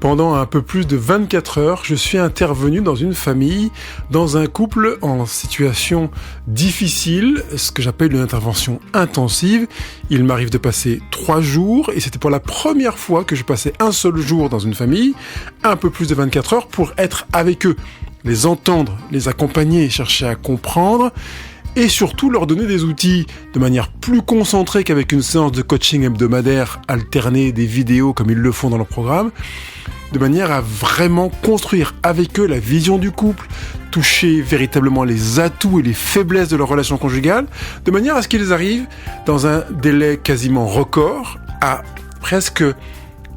Pendant un peu plus de 24 heures, je suis intervenu dans une famille, dans un couple en situation difficile, ce que j'appelle une intervention intensive. Il m'arrive de passer 3 jours, et c'était pour la première fois que je passais un seul jour dans une famille, un peu plus de 24 heures, pour être avec eux, les entendre, les accompagner, chercher à comprendre, et surtout leur donner des outils de manière plus concentrée qu'avec une séance de coaching hebdomadaire, alterner des vidéos comme ils le font dans leur programme, de manière à vraiment construire avec eux la vision du couple, toucher véritablement les atouts et les faiblesses de leur relation conjugale, de manière à ce qu'ils arrivent, dans un délai quasiment record, à presque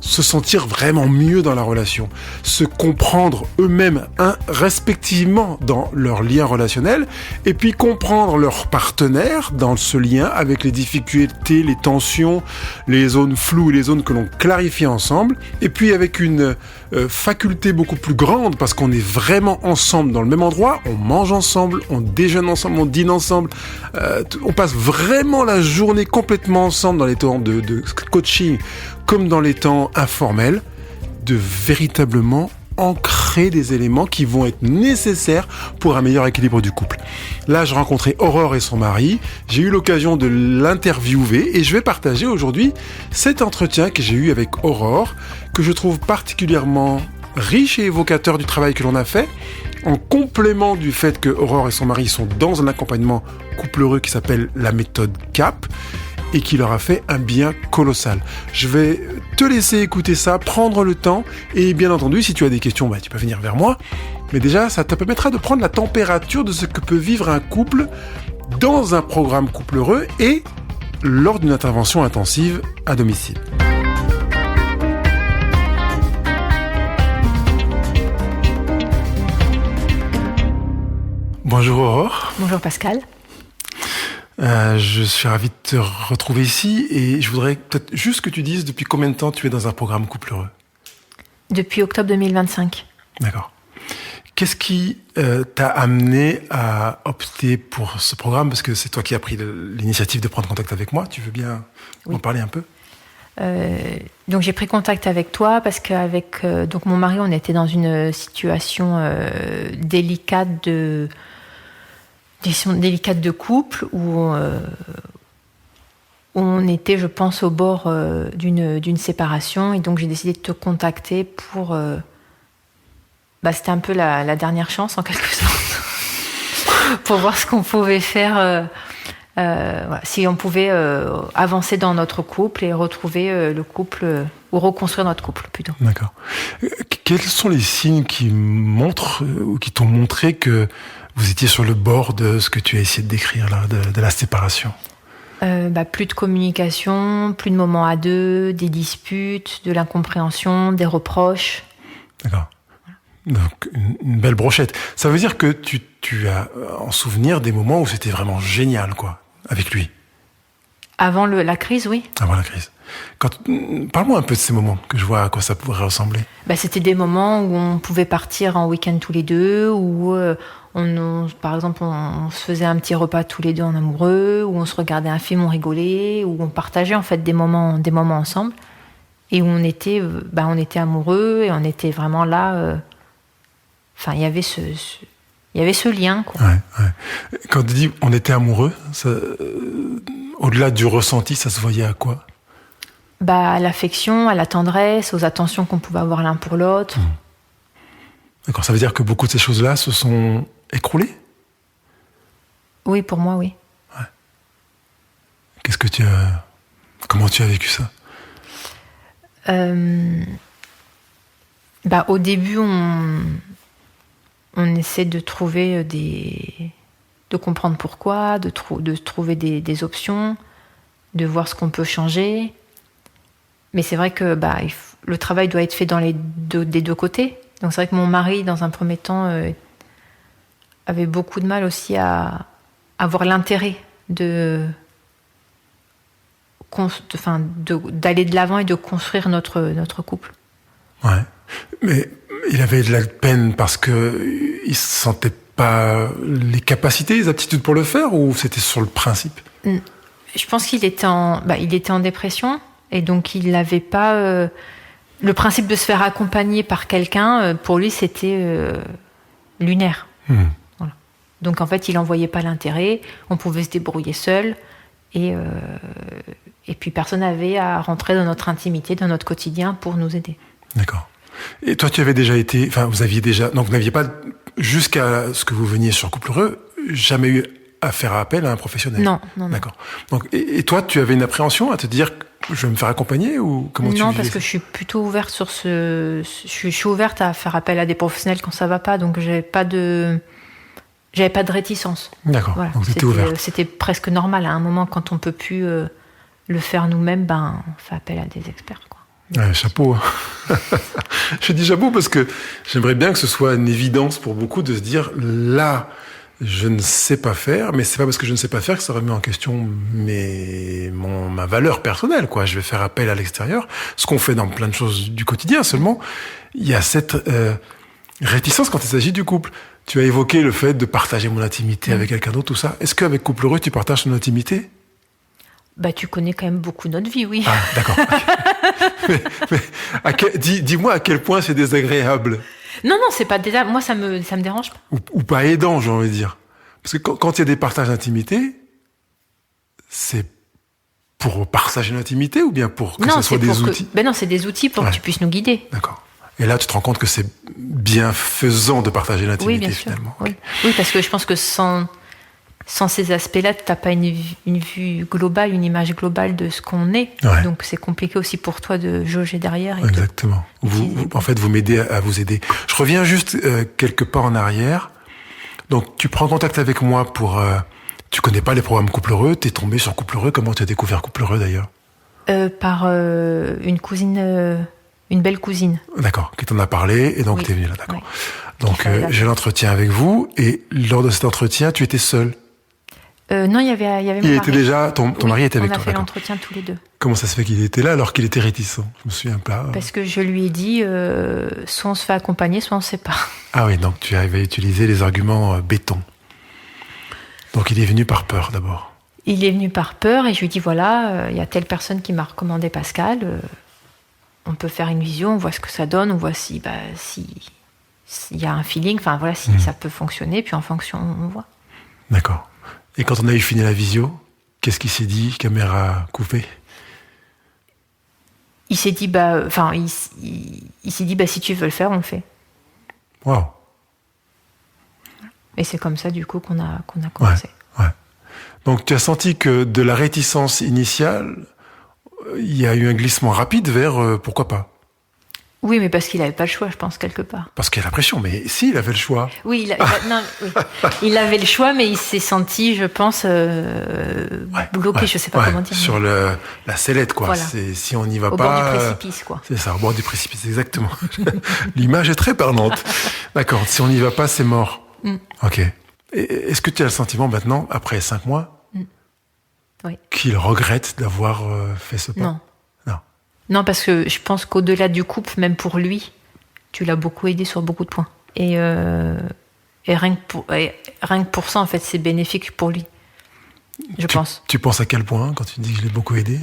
se sentir vraiment mieux dans la relation, se comprendre eux-mêmes respectivement dans leur lien relationnel, et puis comprendre leur partenaire dans ce lien avec les difficultés, les tensions, les zones floues et les zones que l'on clarifie ensemble, et puis avec une faculté beaucoup plus grande, parce qu'on est vraiment ensemble dans le même endroit, on mange ensemble, on déjeune ensemble, on dîne ensemble, on passe vraiment la journée complètement ensemble dans les temps de coaching, comme dans les temps informels, de véritablement ancrer des éléments qui vont être nécessaires pour un meilleur équilibre du couple. Là, je rencontrais Aurore et son mari, j'ai eu l'occasion de l'interviewer et je vais partager aujourd'hui cet entretien que j'ai eu avec Aurore, que je trouve particulièrement riche et évocateur du travail que l'on a fait, en complément du fait que Aurore et son mari sont dans un accompagnement couple heureux qui s'appelle la méthode CAP, et qui leur a fait un bien colossal. Je vais te laisser écouter ça, prendre le temps, et bien entendu, si tu as des questions, tu peux venir vers moi. Mais déjà, ça te permettra de prendre la température de ce que peut vivre un couple dans un programme couple heureux et lors d'une intervention intensive à domicile. Bonjour Aurore. Bonjour Pascal. Je suis ravi de te retrouver ici et je voudrais peut-être juste que tu dises depuis combien de temps tu es dans un programme couple heureux. Depuis octobre 2025. D'accord. Qu'est-ce qui t'a amené à opter pour ce programme ? Parce que c'est toi qui as pris l'initiative de prendre contact avec moi. Tu veux bien en parler un peu ? Donc j'ai pris contact avec toi parce qu'avec donc mon mari, on était dans une situation délicate de couple où on était, je pense, au bord d'une séparation, et donc j'ai décidé de te contacter pour c'était un peu la dernière chance en quelque sorte pour voir ce qu'on pouvait faire, si on pouvait avancer dans notre couple et retrouver le couple, ou reconstruire notre couple plutôt. D'accord. Quels sont les signes qui montrent ou qui t'ont montré que vous étiez sur le bord de ce que tu as essayé de décrire là, de la séparation ? Plus de communication, plus de moments à deux, des disputes, de l'incompréhension, des reproches. D'accord. Donc une belle brochette. Ça veut dire que tu as en souvenir des moments où c'était vraiment génial, quoi, avec lui. Avant la crise, oui. Avant la crise. Parle-moi un peu de ces moments, que je vois à quoi ça pourrait ressembler. C'était des moments où on pouvait partir en week-end tous les deux, où par exemple, on se faisait un petit repas tous les deux en amoureux, où on se regardait un film, on rigolait, où on partageait en fait des moments ensemble, et où on était amoureux et on était vraiment là. Il y avait ce lien, quoi. Ouais. Quand tu dis on était amoureux, ça, au-delà du ressenti, ça se voyait à quoi ? À l'affection, à la tendresse, aux attentions qu'on pouvait avoir l'un pour l'autre. D'accord, ça veut dire que beaucoup de ces choses-là se sont écroulées ? Oui, pour moi, oui. Ouais. Comment tu as vécu ça ? Au début, on essaie de trouver de comprendre pourquoi, de trouver des options, de voir ce qu'on peut changer. Mais c'est vrai que le travail doit être fait des deux côtés. Donc c'est vrai que mon mari, dans un premier temps, avait beaucoup de mal aussi à voir l'intérêt d'aller de l'avant et de construire notre couple. Ouais. Mais il avait de la peine parce que il sentait pas les capacités, les aptitudes pour le faire, ou c'était sur le principe ? Je pense qu'il était en dépression, et donc il n'avait pas Le principe de se faire accompagner par quelqu'un, pour lui, c'était lunaire. Voilà. Donc en fait, il n'en voyait pas l'intérêt. On pouvait se débrouiller seul. Et puis personne n'avait à rentrer dans notre intimité, dans notre quotidien pour nous aider. D'accord. Et toi, tu avais déjà été... Enfin, vous aviez déjà... Donc vous n'aviez pas, jusqu'à ce que vous veniez sur Couple Heureux, jamais eu à faire appel à un professionnel? Non. D'accord. Donc, et toi, tu avais une appréhension à te dire... Je vais me faire accompagner ou comment tu vivais? Non, parce que je suis plutôt ouverte sur je suis ouverte à faire appel à des professionnels quand ça va pas, donc j'avais pas de réticence. D'accord. Voilà. Donc c'était ouverte. C'était presque normal. À un moment, quand on peut plus le faire nous-mêmes, on fait appel à des experts, quoi. Ouais, chapeau. Je dis chapeau parce que j'aimerais bien que ce soit une évidence pour beaucoup de se dire là, je ne sais pas faire, mais c'est pas parce que je ne sais pas faire que ça remet en question ma valeur personnelle, quoi. Je vais faire appel à l'extérieur, ce qu'on fait dans plein de choses du quotidien. Seulement, il y a cette réticence quand il s'agit du couple. Tu as évoqué le fait de partager mon intimité avec quelqu'un d'autre, tout ça. Est-ce qu'avec Couple Heureux, tu partages ton intimité? Tu connais quand même beaucoup notre vie, oui. Ah, d'accord. mais dis-moi à quel point c'est désagréable. Non, c'est pas désagréable. Moi, ça me dérange pas. Ou pas aidant, j'ai envie de dire. Parce que quand il y a des partages d'intimité, c'est pour partager l'intimité ou bien pour que ce soit des outils? Non, c'est des outils pour que tu puisses nous guider. D'accord. Et là, tu te rends compte que c'est bienfaisant de partager l'intimité, oui, bien finalement. Sûr. Oui, parce que je pense que sans ces aspects-là, tu n'as pas une vue globale, une image globale de ce qu'on est. Ouais. Donc, c'est compliqué aussi pour toi de jauger derrière. Exactement. En fait, vous m'aidez à vous aider. Je reviens juste quelques pas en arrière. Donc, tu prends contact avec moi pour... tu connais pas les programmes Couple Heureux, t'es tombé sur Couple Heureux. Comment tu as découvert Couple Heureux, d'ailleurs? Par une cousine... une belle cousine. D'accord, qui t'en a parlé, et donc t'es venue là, d'accord. Ouais. Donc, j'ai l'entretien avec vous, et lors de cet entretien, tu étais seule? Non, il y avait mon mari. Était déjà, ton mari était avec toi. On a fait l'entretien tous les deux. Comment ça se fait qu'il était là alors qu'il était réticent? Je me souviens pas. Parce que je lui ai dit, soit on se fait accompagner, soit on ne sait pas. Ah oui, donc tu avais utilisé les arguments béton. Donc il est venu par peur d'abord. Il est venu par peur, et je lui ai dit, voilà, y a telle personne qui m'a recommandé Pascal, on peut faire une visio, on voit ce que ça donne, on voit s'il y a un feeling, enfin voilà, si ça peut fonctionner, puis en fonction, on voit. D'accord. Et quand on a eu fini la visio, qu'est-ce qu'il s'est dit, caméra coupée? Il s'est dit, il s'est dit, si tu veux le faire, on le fait. Waouh. Et c'est comme ça, du coup, qu'on a commencé. Ouais. Donc, tu as senti que de la réticence initiale, il y a eu un glissement rapide vers pourquoi pas? Oui, mais parce qu'il n'avait pas le choix, je pense, quelque part. Parce qu'il y a la pression, mais si, il avait le choix. Oui, il avait le choix, mais il s'est senti, je pense, bloqué, je ne sais pas comment dire. Sur la sellette, quoi. Voilà. Si on n'y va au pas... Au bord du précipice, quoi. C'est ça, au bord du précipice, exactement. L'image est très parlante. D'accord, si on n'y va pas, c'est mort. Ok. Et est-ce que tu as le sentiment maintenant, après 5 mois, qu'il regrette d'avoir fait ce pas? Non. Non, parce que je pense qu'au-delà du couple, même pour lui, tu l'as beaucoup aidé sur beaucoup de points. Et rien que pour ça, en fait, c'est bénéfique pour lui, je pense. Tu penses à quel point, quand tu dis que je l'ai beaucoup aidé?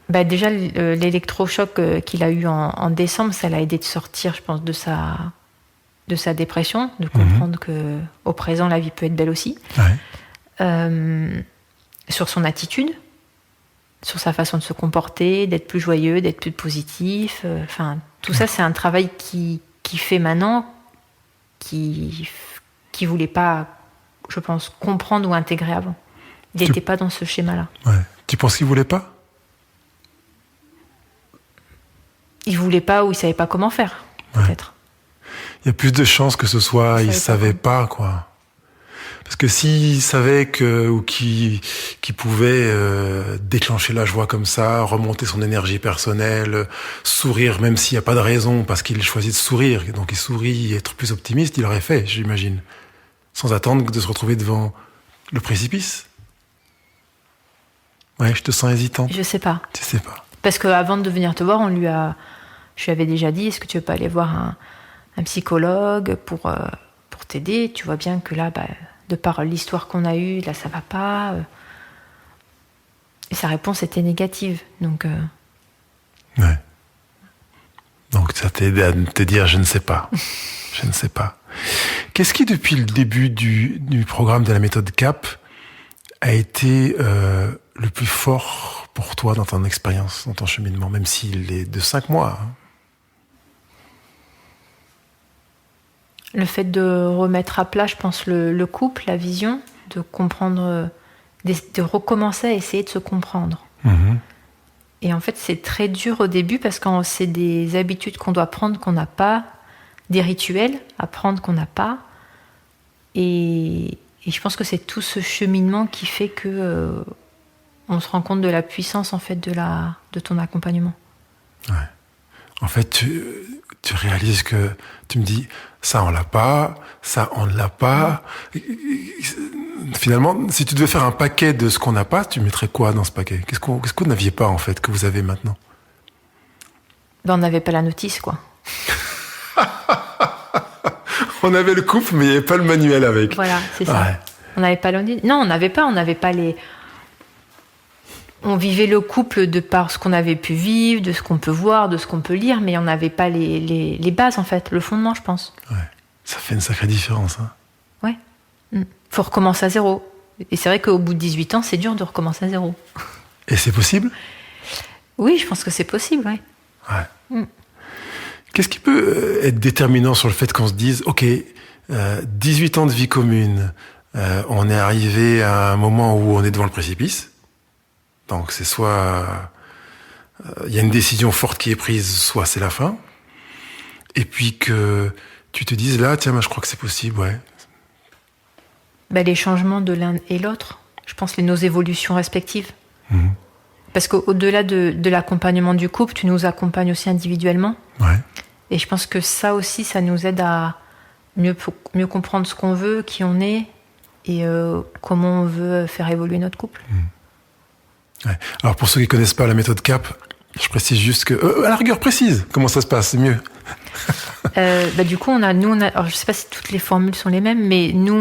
Déjà, l'électrochoc qu'il a eu en décembre, ça l'a aidé de sortir, je pense, de sa dépression, de comprendre qu'au présent, la vie peut être belle aussi. Ouais. Sur son attitude, sur sa façon de se comporter, d'être plus joyeux, d'être plus positif. Tout ça, c'est un travail qui fait maintenant, qui voulait pas, je pense, comprendre ou intégrer avant. Il n'était pas dans ce schéma-là. Ouais. Tu penses qu'il voulait pas? Il voulait pas ou il savait pas comment faire, peut-être. Il y a plus de chances que ce soit il savait pas, quoi. Parce que s'il savait qu'il pouvait déclencher la joie comme ça, remonter son énergie personnelle, sourire même s'il n'y a pas de raison, parce qu'il choisit de sourire, donc il sourit, être plus optimiste, il l'aurait fait, j'imagine. Sans attendre de se retrouver devant le précipice. Ouais, je te sens hésitante. Je sais pas. Tu sais pas. Parce qu'avant de venir te voir, je lui avais déjà dit, est-ce que tu veux pas aller voir un psychologue pour t'aider? Tu vois bien que là, de par l'histoire qu'on a eue, là, ça va pas. Et sa réponse était négative. Donc, ouais. Donc, Donc ça t'a aidé à te dire je ne sais pas. Je ne sais pas. Qu'est-ce qui, depuis le début du programme de la méthode CAP, a été le plus fort pour toi dans ton expérience, dans ton cheminement, même s'il est de 5 mois? Le fait de remettre à plat, je pense, le couple, la vision, de comprendre, de recommencer à essayer de se comprendre. Mmh. Et en fait, c'est très dur au début parce que c'est des habitudes qu'on doit prendre qu'on n'a pas, des rituels à prendre qu'on n'a pas. Et je pense que c'est tout ce cheminement qui fait que on se rend compte de la puissance en fait de ton accompagnement. Ouais. En fait, tu réalises que tu me dis ça on l'a pas, ça on ne l'a pas. Finalement, si tu devais faire un paquet de ce qu'on n'a pas, tu mettrais quoi dans ce paquet? Qu'est-ce que vous n'aviez pas en fait que vous avez maintenant? Ben, on n'avait pas la notice, quoi. On avait le couple, mais il n'y avait pas le manuel avec. Voilà, c'est ça. Ouais. On n'avait pas le... Non, on n'avait pas les... On vivait le couple de par ce qu'on avait pu vivre, de ce qu'on peut voir, de ce qu'on peut lire, mais on n'avait pas les bases, en fait, le fondement, je pense. Ouais. Ça fait une sacrée différence. Hein. Ouais. Faut recommencer à zéro. Et c'est vrai qu'au bout de 18 ans, c'est dur de recommencer à zéro. Et c'est possible? Oui, je pense que c'est possible, ouais. Ouais. Qu'est-ce qui peut être déterminant sur le fait qu'on se dise, ok, 18 ans de vie commune, on est arrivé à un moment où on est devant le précipice. Donc c'est soit il y a une décision forte qui est prise, soit c'est la fin. Et puis que tu te dises là, tiens, je crois que c'est possible, ouais. Ben, les changements de l'un et l'autre, je pense nos évolutions respectives. Mmh. Parce qu'au-delà de l'accompagnement du couple, tu nous accompagnes aussi individuellement. Ouais. Et je pense que ça aussi, ça nous aide à mieux comprendre ce qu'on veut, qui on est, et comment on veut faire évoluer notre couple. Ouais. Alors pour ceux qui connaissent pas la méthode CAP, je précise juste que, à la rigueur précise, comment ça se passe, c'est mieux. Du coup, alors je sais pas si toutes les formules sont les mêmes, mais nous,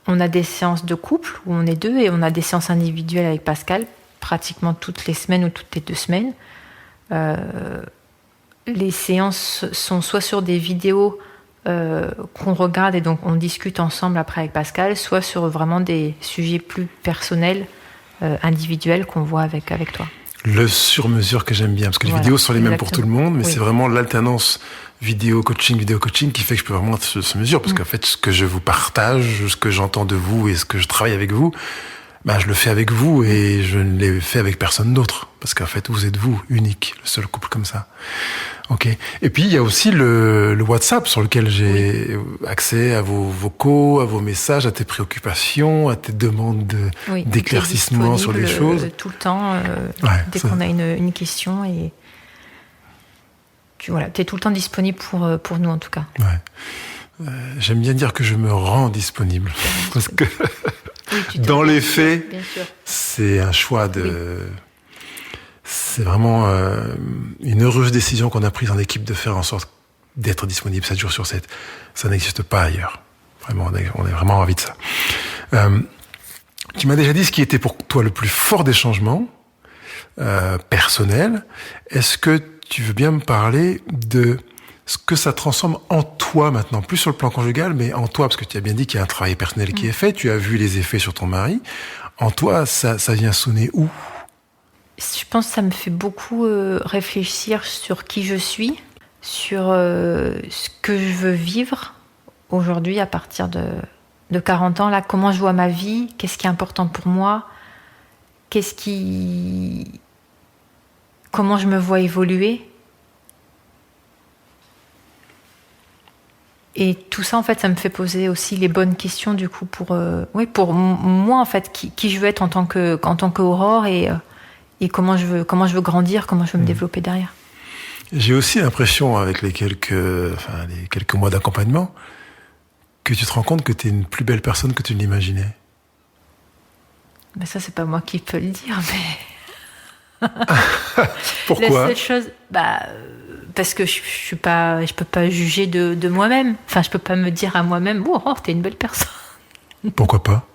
on a des séances de couple où on est deux, et on a des séances individuelles avec Pascal, pratiquement toutes les semaines ou toutes les 2 semaines. Les séances sont soit sur des vidéos qu'on regarde et donc on discute ensemble après avec Pascal, soit sur vraiment des sujets plus personnels, individuels qu'on voit avec toi. Le sur-mesure que j'aime bien, parce que les vidéos sont les mêmes pour tout le monde, mais c'est vraiment l'alternance vidéo-coaching qui fait que je peux vraiment être sur mesure, parce qu'en fait, ce que je vous partage, ce que j'entends de vous et ce que je travaille avec vous, je le fais avec vous et je ne l'ai fait avec personne d'autre. Parce qu'en fait, vous êtes vous, unique, le seul couple comme ça. Ok. Et puis, il y a aussi le WhatsApp sur lequel j'ai accès à vos vocaux, à vos messages, à tes préoccupations, à tes demandes d'éclaircissement sur les choses. Tout le temps, dès qu'on a une question. Et tu es tout le temps disponible pour nous, en tout cas. Ouais. J'aime bien dire que je me rends disponible. Parce que... dans les faits, c'est un choix c'est vraiment une heureuse décision qu'on a prise en équipe de faire en sorte d'être disponible 7 jours sur 7. Ça n'existe pas ailleurs. Vraiment, on est vraiment envie de ça. Tu m'as déjà dit ce qui était pour toi le plus fort des changements personnels. Est-ce que tu veux bien me parler de ce que ça transforme en toi maintenant, plus sur le plan conjugal, mais en toi, parce que tu as bien dit qu'il y a un travail personnel qui est fait, tu as vu les effets sur ton mari. En toi, ça vient sonner où? Je pense que ça me fait beaucoup réfléchir sur qui je suis, sur ce que je veux vivre aujourd'hui à partir de 40 ans, là, comment je vois ma vie, qu'est-ce qui est important pour moi, comment je me vois évoluer. Et tout ça, en fait, ça me fait poser aussi les bonnes questions, du coup, pour moi, en fait, qui je veux être en tant qu'Aurore et comment je veux grandir, comment je veux me développer derrière. J'ai aussi l'impression, avec les quelques mois d'accompagnement, que tu te rends compte que tu es une plus belle personne que tu ne l'imaginais. Mais ça, c'est pas moi qui peux le dire, mais... Pourquoi? La seule chose... parce que je peux pas juger de moi-même. Enfin, je peux pas me dire à moi-même, t'es une belle personne. Pourquoi pas?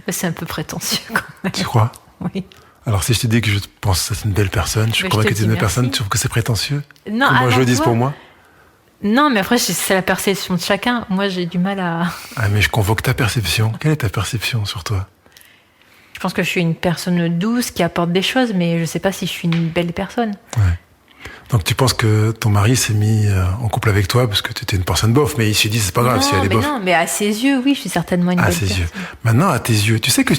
C'est un peu prétentieux quand même. Tu crois? Oui. Alors si je te dis que je pense que c'est une belle personne, je crois que tu es une belle personne, tu trouves que c'est prétentieux? Non, moi je le dise pour moi? Non, mais après, c'est la perception de chacun. Moi, j'ai du mal à... Ah, mais je convoque ta perception. Quelle est ta perception sur toi? Je pense que je suis une personne douce qui apporte des choses, mais je sais pas si je suis une belle personne. Ouais. Donc tu penses que ton mari s'est mis en couple avec toi parce que tu étais une personne bof, mais il s'est dit c'est pas grave si elle est bof. Non, mais à ses yeux, oui, je suis certainement une belle personne. À ses yeux. Maintenant, à tes yeux, tu sais que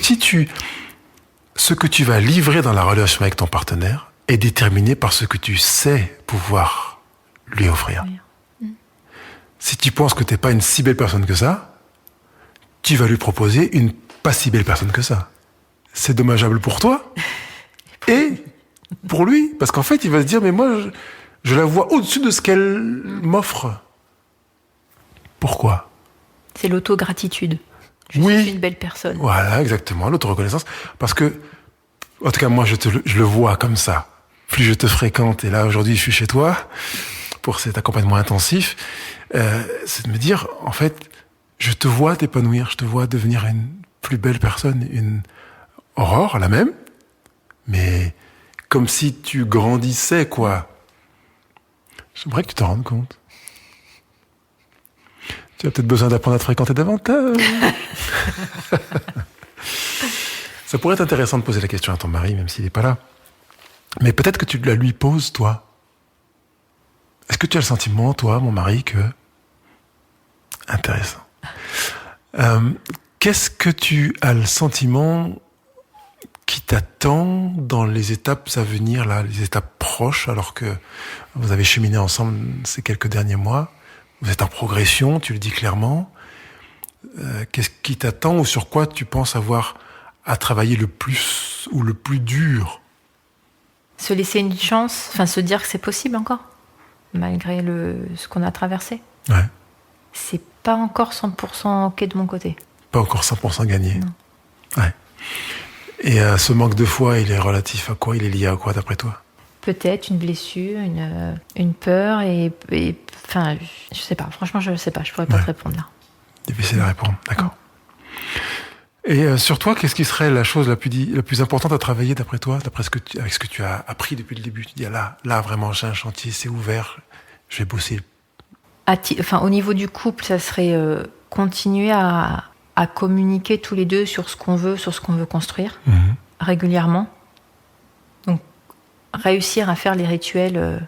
ce que tu vas livrer dans la relation avec ton partenaire est déterminé par ce que tu sais pouvoir lui offrir. Oui. Si tu penses que t'es pas une si belle personne que ça, tu vas lui proposer une pas si belle personne que ça. C'est dommageable pour toi et pour lui, parce qu'en fait, il va se dire mais moi, je la vois au-dessus de ce qu'elle m'offre. Pourquoi? C'est l'autogratitude. Je suis une belle personne. Voilà, exactement, l'autoreconnaissance. Parce que, en tout cas, moi, je le vois comme ça. Plus je te fréquente, et là, aujourd'hui, je suis chez toi pour cet accompagnement intensif, c'est de me dire, en fait, je te vois t'épanouir, je te vois devenir une plus belle personne, une Aurore, la même, mais comme si tu grandissais, quoi. J'aimerais que tu te rendes compte. Tu as peut-être besoin d'apprendre à te fréquenter davantage. Ça pourrait être intéressant de poser la question à ton mari, même s'il n'est pas là. Mais peut-être que tu la lui poses, toi. Est-ce que tu as le sentiment, toi, mon mari, que... Intéressant. Qu'est-ce que tu as le sentiment qui t'attend dans les étapes à venir, là, les étapes proches, alors que vous avez cheminé ensemble ces quelques derniers mois? Vous êtes en progression, tu le dis clairement. Qu'est-ce qui t'attend ou sur quoi tu penses avoir à travailler le plus ou le plus dur? Se laisser une chance, enfin se dire que c'est possible encore, malgré ce qu'on a traversé. Ouais. C'est pas encore 100% ok de mon côté. Pas encore 100% gagné. Non. Ouais. Et ce manque de foi, il est relatif à quoi? Il est lié à quoi d'après toi? Peut-être une blessure, une peur et enfin, je sais pas. Franchement, je sais pas. Je pourrais pas te répondre là. Difficile à répondre, d'accord. Et sur toi, qu'est-ce qui serait la chose la plus importante à travailler d'après toi, avec ce que tu as appris depuis le début? Tu dis là vraiment j'ai un chantier, c'est ouvert, je vais bosser. Au niveau du couple, ça serait continuer à communiquer tous les deux sur ce qu'on veut construire régulièrement. Donc réussir à faire les rituels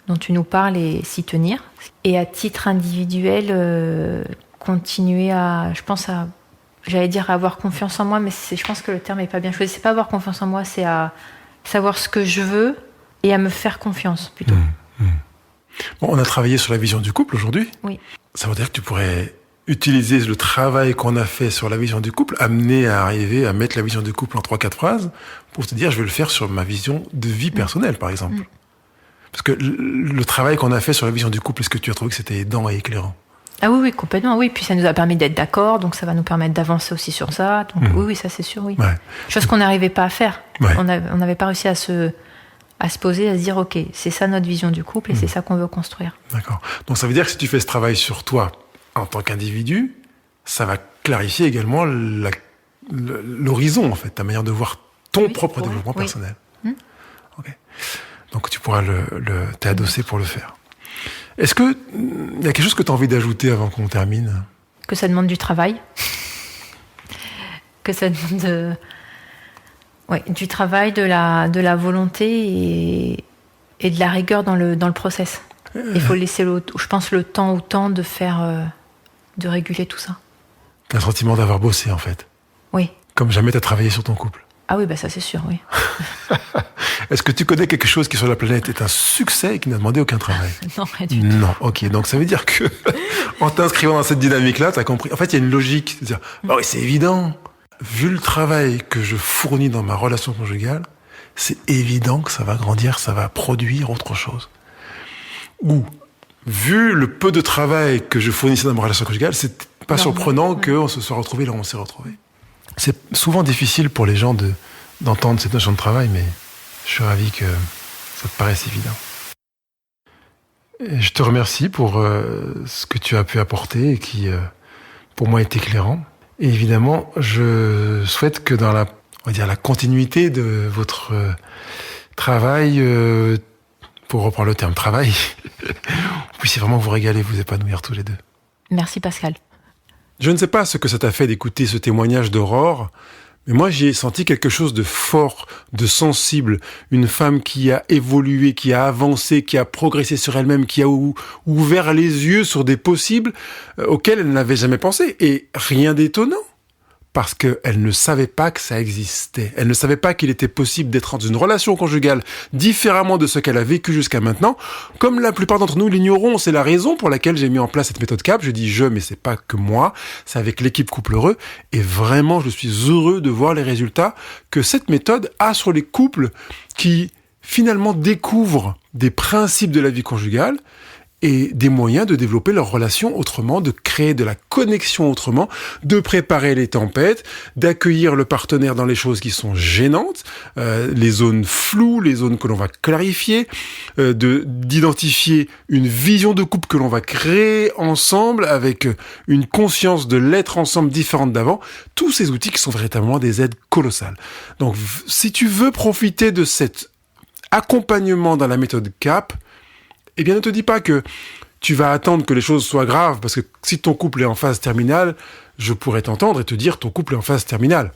dont tu nous parles et s'y tenir. Et à titre individuel, continuer à j'allais dire à avoir confiance en moi, mais je pense que le terme n'est pas bien choisi. C'est pas avoir confiance en moi, c'est à savoir ce que je veux et à me faire confiance plutôt. Bon, on a travaillé sur la vision du couple aujourd'hui. Oui. Ça veut dire que tu pourrais utiliser le travail qu'on a fait sur la vision du couple, amener à arriver à mettre la vision du couple en 3-4 phrases pour te dire je vais le faire sur ma vision de vie personnelle, par exemple. Parce que le travail qu'on a fait sur la vision du couple, est-ce que tu as trouvé que c'était aidant et éclairant? Ah oui, complètement, oui. Puis ça nous a permis d'être d'accord, donc ça va nous permettre d'avancer aussi sur ça. Donc oui, ça c'est sûr, oui. Ouais. Chose qu'on n'arrivait pas à faire. Ouais. On n'avait pas réussi à se poser, à se dire, ok, c'est ça notre vision du couple et c'est ça qu'on veut construire. D'accord. Donc ça veut dire que si tu fais ce travail sur toi en tant qu'individu, ça va clarifier également l'horizon, en fait, ta manière de voir ton propre développement personnel. Ok. Donc tu pourras t'es adossé pour le faire. Est-ce que il y a quelque chose que tu as envie d'ajouter avant qu'on termine? Que ça demande du travail. Que ça demande du travail, de la volonté et de la rigueur dans le process. Il faut laisser je pense le temps au temps de faire de réguler tout ça. T'as le sentiment d'avoir bossé en fait. Oui. Comme jamais t'as travaillé sur ton couple. Ah oui, ça c'est sûr, oui. Est-ce que tu connais quelque chose qui sur la planète est un succès et qui n'a demandé aucun travail? Non, rien du tout. Non, ok. Donc ça veut dire que en t'inscrivant dans cette dynamique-là, t'as compris. En fait, il y a une logique. C'est-à-dire, oui, c'est évident. Vu le travail que je fournis dans ma relation conjugale, c'est évident que ça va grandir, ça va produire autre chose. Ou, vu le peu de travail que je fournissais dans ma relation conjugale, c'est pas surprenant qu'on se soit retrouvé là où on s'est retrouvé. C'est souvent difficile pour les gens d'entendre cette notion de travail, mais je suis ravi que ça te paraisse évident. Et je te remercie pour ce que tu as pu apporter et qui, pour moi, est éclairant. Et évidemment, je souhaite que dans la on va dire, la continuité de votre travail, pour reprendre le terme travail, vous puissiez vraiment vous régaler, vous épanouir tous les deux. Merci Pascal. Je ne sais pas ce que ça t'a fait d'écouter ce témoignage d'Aurore, mais moi j'y ai senti quelque chose de fort, de sensible, une femme qui a évolué, qui a avancé, qui a progressé sur elle-même, qui a ouvert les yeux sur des possibles auxquels elle n'avait jamais pensé. Et rien d'étonnant, parce qu'elle ne savait pas que ça existait. Elle ne savait pas qu'il était possible d'être dans une relation conjugale différemment de ce qu'elle a vécu jusqu'à maintenant. Comme la plupart d'entre nous l'ignorons, c'est la raison pour laquelle j'ai mis en place cette méthode CAP. Je dis mais c'est pas que moi, c'est avec l'équipe Couple Heureux. Et vraiment, je suis heureux de voir les résultats que cette méthode a sur les couples qui finalement découvrent des principes de la vie conjugale et des moyens de développer leur relation autrement, de créer de la connexion autrement, de préparer les tempêtes, d'accueillir le partenaire dans les choses qui sont gênantes, les zones floues, les zones que l'on va clarifier, d'identifier une vision de couple que l'on va créer ensemble avec une conscience de l'être ensemble différente d'avant. Tous ces outils qui sont véritablement des aides colossales. Donc, si tu veux profiter de cet accompagnement dans la méthode CAP, eh bien, ne te dis pas que tu vas attendre que les choses soient graves, parce que si ton couple est en phase terminale, je pourrais t'entendre et te dire ton couple est en phase terminale.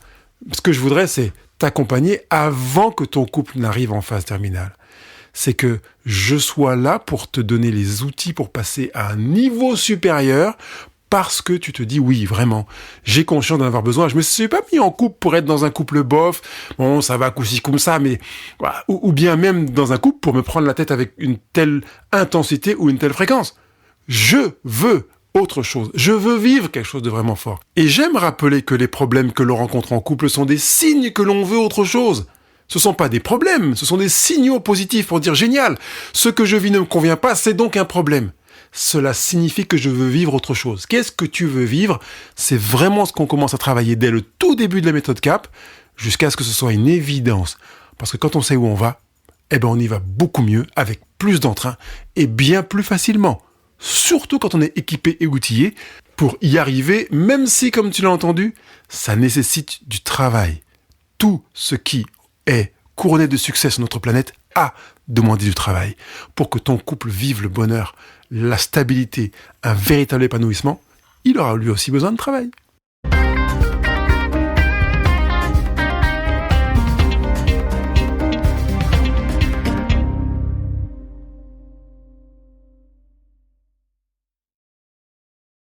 Ce que je voudrais, c'est t'accompagner avant que ton couple n'arrive en phase terminale. C'est que je sois là pour te donner les outils pour passer à un niveau supérieur, parce que tu te dis, oui, vraiment, j'ai conscience d'en avoir besoin. Je me suis pas mis en couple pour être dans un couple bof, bon, ça va coup-ci comme ça, mais voilà, ou bien même dans un couple pour me prendre la tête avec une telle intensité ou une telle fréquence. Je veux autre chose. Je veux vivre quelque chose de vraiment fort. Et j'aime rappeler que les problèmes que l'on rencontre en couple sont des signes que l'on veut autre chose. Ce sont pas des problèmes, ce sont des signaux positifs pour dire, génial, ce que je vis ne me convient pas, c'est donc un problème. Cela signifie que je veux vivre autre chose. Qu'est-ce que tu veux vivre ? C'est vraiment ce qu'on commence à travailler dès le tout début de la méthode CAP, jusqu'à ce que ce soit une évidence. Parce que quand on sait où on va, eh ben on y va beaucoup mieux, avec plus d'entrain et bien plus facilement. Surtout quand on est équipé et outillé pour y arriver, même si, comme tu l'as entendu, ça nécessite du travail. Tout ce qui est couronné de succès sur notre planète a demandé du travail. Pour que ton couple vive le bonheur, la stabilité, un véritable épanouissement, il aura lui aussi besoin de travail.